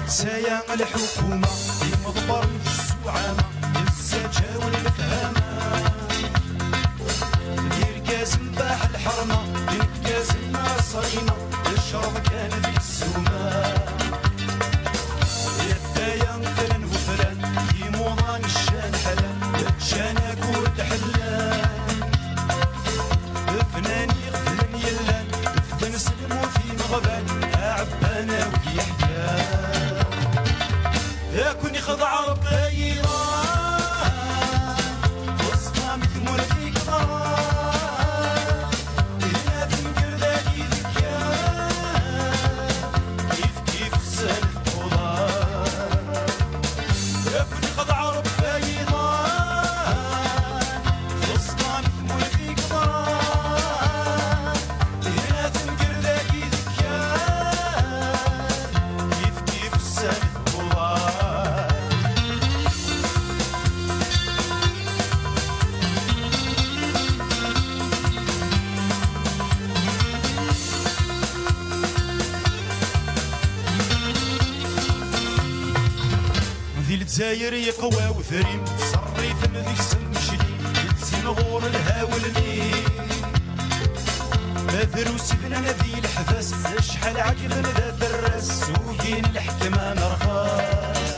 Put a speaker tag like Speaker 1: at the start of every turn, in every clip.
Speaker 1: تسايا الحكومة مضبر في السوعامة الزجا والمفهمة دير كاس مباح الحرمة دير كاس النار صايمة الشرب كان في السومة يدايا فلان وفلان في موضان الشان حلال شانك وتحلان فناني غفلن يلان فدن سلم وفي مغبان عبانا وكي حكان يا كوني خضع ربي وسطا مثمر فيك ضرار هنا تنقر ذاتي ذكيان كيف السالف طولار يا كوني خضع ربي وسطا مثمر فيك ضرار هنا تنقر ذاتي ذكيان كيف السالف طولار ذي الجزاير يقوى وثريم صريف ذيك سلم شديد يتسين غور الهاول المين باذر وسفنا ذي الحفاس شحال عقل ذا الراس سوقين الحكمة نرخاص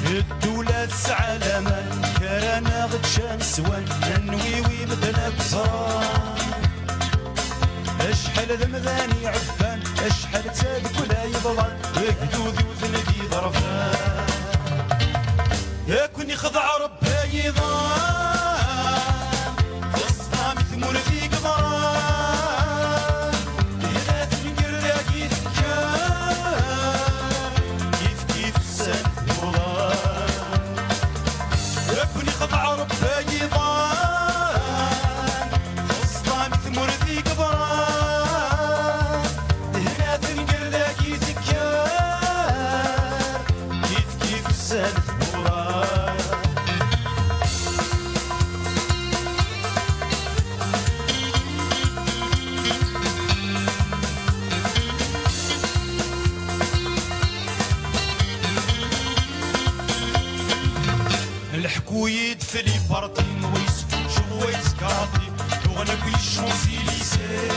Speaker 1: الدولة تسعى لامان كرانا غد شمس وان ننويوي مثلا بصران اشحال ذمذاني عفان اشحال تسابك ولا يضلان اكدوذي وذنبي ضرفان يا كوني خضع ربي يضان وسطا مثمر فيك ضران هنا تنقر لاقي ذكان كيف السالف طولان يا كوني خضع ربي يضان وسطا مثمر فيك ضران هنا تنقر لاقي ذكان كيف السالف طولان الحكويد في لي بارتين ويسفو شغويت كاطي وغنك ويشونسيليزي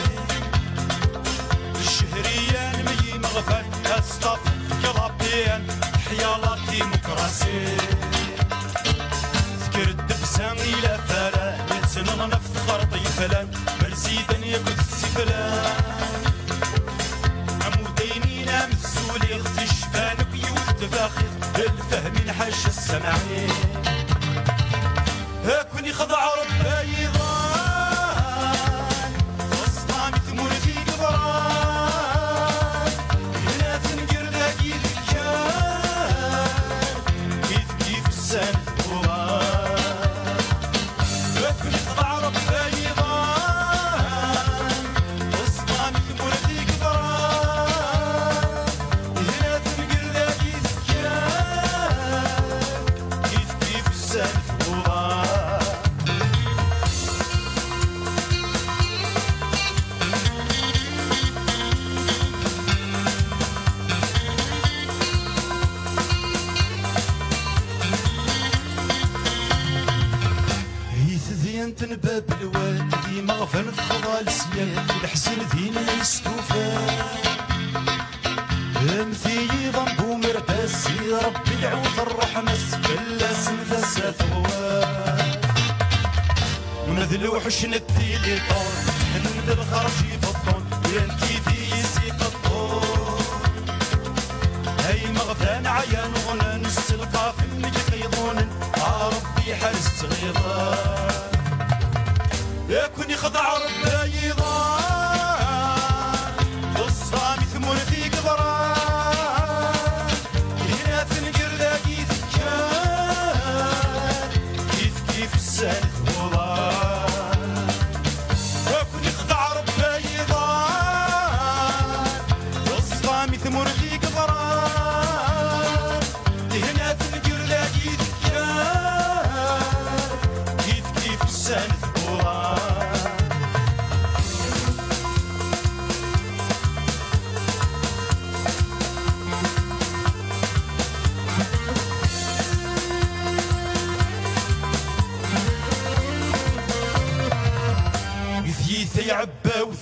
Speaker 1: الشهريان مي مغفل أصطف كلابيان حيالا ديمقراسي ذكر الدبسان إلى فلان يتسنغ نفتخر طيفلان مرزيدا يكد السفلان عمودينينا مثسولي اختي شفانك يوث تفاخذ الفهمين حاش السمعين كوني خضع ربي ضان وسطا مثمر فيك ضران هنا تنقر ذاكي ذكان كيف السالف طولان كوني خضع ربي ضان وسطا مثمر فيك ضران هنا تنقر ذاكي ذكان كيف السالف طولان تنباب الواد ذي مغفن ثخضى السيان الحسن ذي يستوفان امثي ضنبو مرباس يا ربي العوض الرحمة سفلا سنثا ساثوان ونذل وحش ندي لي طول حنن الخرج يفضل ينكي في يسيق الطول هاي مغفان عيان غنى نسلقا في النجح يضون ربي حرس غيظان يا كوني خضع ربي ضان وسطا مثمر فيك ضران هنا تنقر لاقي ذكان كيف السالف طولان يا كوني خضع ربي ضان وسطا مثمر فيك ضران هنا تنقر لاقي ذكان كيف السالف طولان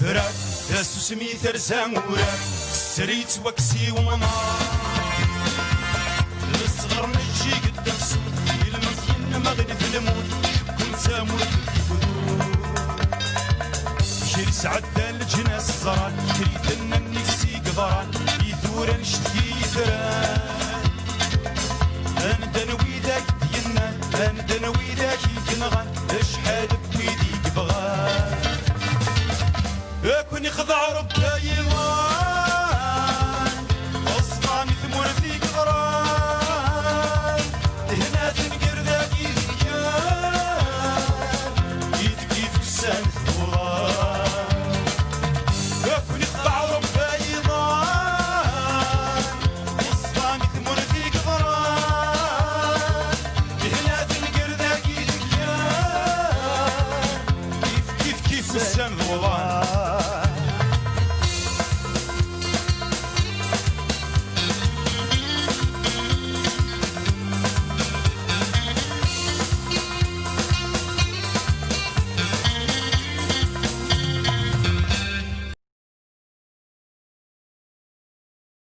Speaker 1: وثرات داسو سمي ثرسان ورات سريت وكسي ومنار الصغر نجي قدام الصوت المزيان مغرب الموت كنت سامور شري سعدة الجناس الزران شريت لنا النفسي قدران يثورا نشتكي يثران انا دنوي ذاك ديالنا انا دنوي ذاك يكنغان